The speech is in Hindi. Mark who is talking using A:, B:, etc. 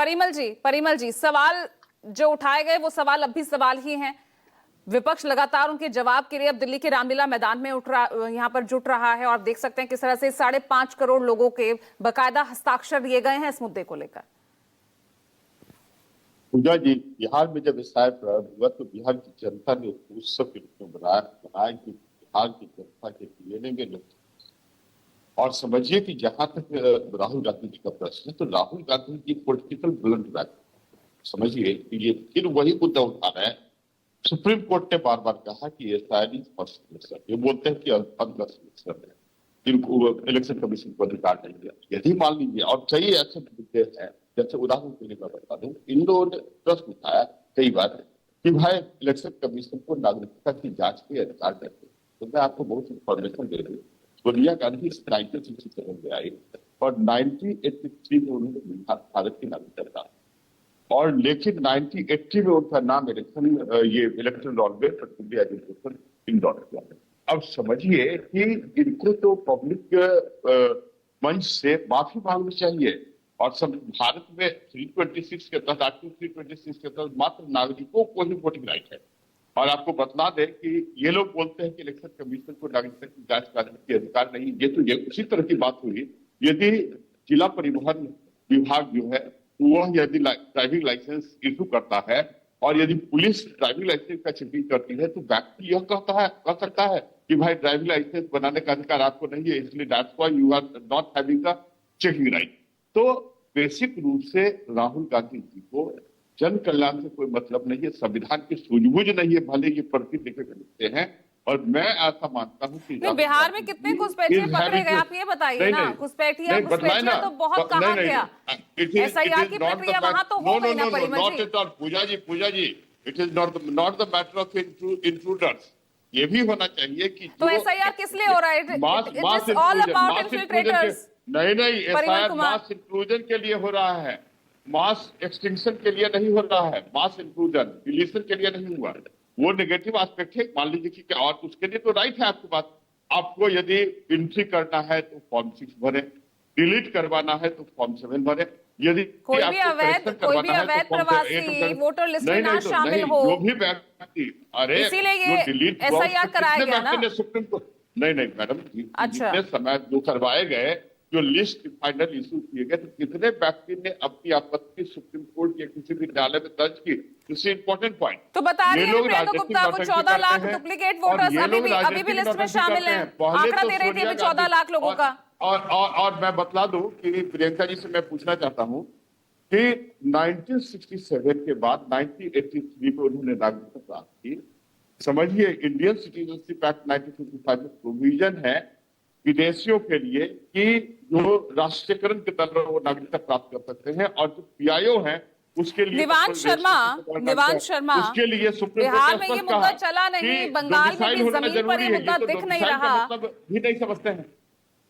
A: परिमल जी, सवाल जो उठाए गए वो सवाल अब भी सवाल ही हैं। विपक्ष लगातार उनके जवाब के लिए अब दिल्ली के रामलीला मैदान में यहाँ पर जुट रहा है, और देख सकते हैं किस तरह से 5.5 करोड़ लोगों के बकायदा हस्ताक्षर दिए गए हैं इस मुद्दे को लेकर।
B: पूजा जी, बिहार में जब एसआईआर प्रारंभ हुआ तो बिहार की जनता ने उत्सव के रूप में बनाया कि बिहार की जनता के लेने लोग। और समझिए कि जहां तक राहुल गांधी जी का प्रश्न है, तो Rahul Gandhi ji political blunt back, समझिए कि ये फिर वही मुद्दा उठा रहा है। सुप्रीम कोर्ट ने बार बार कहा कि एसआईआर इज फर्स्ट सिलेक्शन, ये बोलते हैं कि अगला सिलेक्शन है, इनको इलेक्शन कमीशन को अधिकार नहीं दिया। यदि मान लीजिए, और कई ऐसे मुद्दे हैं, जैसे उदाहरण के लिए मैं बता दूं, इन लोगों ने प्रश्न उठाया कई बार कि भाई इलेक्शन कमीशन को नागरिकता की जांच के अधिकार देते। तो मैं आपको बहुत इंफॉर्मेशन दे दूं। सोनिया गांधी 1967 में आई और 1983 में उन्होंने भारत की नागरिकता, और लेकिन 1980 में उनका नाम इलेक्शन रोल में इंडिया एजुकेशन इंडोर किया। अब समझिए कि इनको तो पब्लिक मंच से माफी मांगनी चाहिए। और सब भारत में 326 के तहत, आर्टिकल 326 के तहत मात्र नागरिकों को ही वोटिंग राइट है। और आपको बता दें कि ये लोग बोलते हैं कि इलेक्शन कमीशन को नागरिकता की जांच करने के अधिकार नहीं। ये उसी तरह की बात हुई यदि जिला परिवहन विभाग जो है वह यदि ड्राइविंग लाइसेंस इशू करता है, और यदि पुलिस ड्राइविंग लाइसेंस का चेकिंग करती है, तो व्यक्ति यह कह सकता है कि भाई ड्राइविंग लाइसेंस बनाने का अधिकार आपको नहीं है, इसलिए that's why you are not having the checking right. तो बेसिक रूप से राहुल गांधी जी को जन कल्याण से कोई मतलब नहीं है, संविधान की सूझबूझ नहीं है, भले ये प्रति लिखते हैं। और मैं ऐसा मानता हूँ कि
A: बिहार में कितने घुसपैठिए पकड़े गए, आप ये बताइए ना। घुसपैठिया तो बहुत कहा गया, एसआईआर की प्रक्रिया वहां तो हो गई ना Parimal ji.
B: Puja ji, it is not the matter of intruders. ये भी होना चाहिए कि
A: तो एसआईआर किस लिए हो रहा है? It is all about infiltrators.
B: नहीं, एसआईआर मास इंक्लूजन के लिए हो रहा है, मास एक्सटिंक्शन के लिए नहीं हो रहा है। मास इंक्लूजन डिलीशन के लिए नहीं हुआ। वो नेगेटिव एस्पेक्ट है, मान लीजिए कि, और उसके लिए तो राइट है आपके पास। आपको यदि एंट्री करना है तो फॉर्म 6 भरे, डिलीट करवाना है तो फॉर्म 7 भरे। यदि
A: कोई भी अवैध प्रवासी वोटर लिस्ट में ना शामिल हो,
B: जो भी व्यक्ति, अरे
A: इसीलिए एसआईआर कराया गया ना
B: सुप्रीम कोर्ट। नहीं मैडम जी,
A: अच्छा,
B: जितने समय जो करवाए गए, जो लिस्ट फाइनल इशू किए गए, तो कितने व्यक्ति ने अपनी आपत्ति सुप्रीम कोर्ट के किसी भी न्यायालय में दर्ज की? इससे इंपॉर्टेंट पॉइंट
A: तो बता रही है प्रियंका गुप्ता, वो 14 लाख डुप्लीकेट वोटर्स अभी भी लिस्ट में शामिल हैं। आंकड़ा दे रही थी 14 लाख लोगों का।
B: और मैं बतला दूं कि प्रियंका जी से मैं पूछना चाहता हूं कि 1967 के बाद 1983 में उन्होंने नागरिकता प्राप्त की। समझिए, इंडियन सिटीजनशिप एक्ट 1955 में प्रोविजन है विदेशियों के लिए कि जो राष्ट्रीयकरण के द्वारा वो नागरिकता प्राप्त कर सकते हैं, और जो पीआईओ है उसके लिए
A: निवान शर्मा
B: उसके लिए सुप्रीम
A: बिहार में ये मुद्दा चला नहीं, बंगाल में भी जमीन पर ये मुद्दा दिख नहीं रहा,
B: मतलब भी नहीं समझते हैं।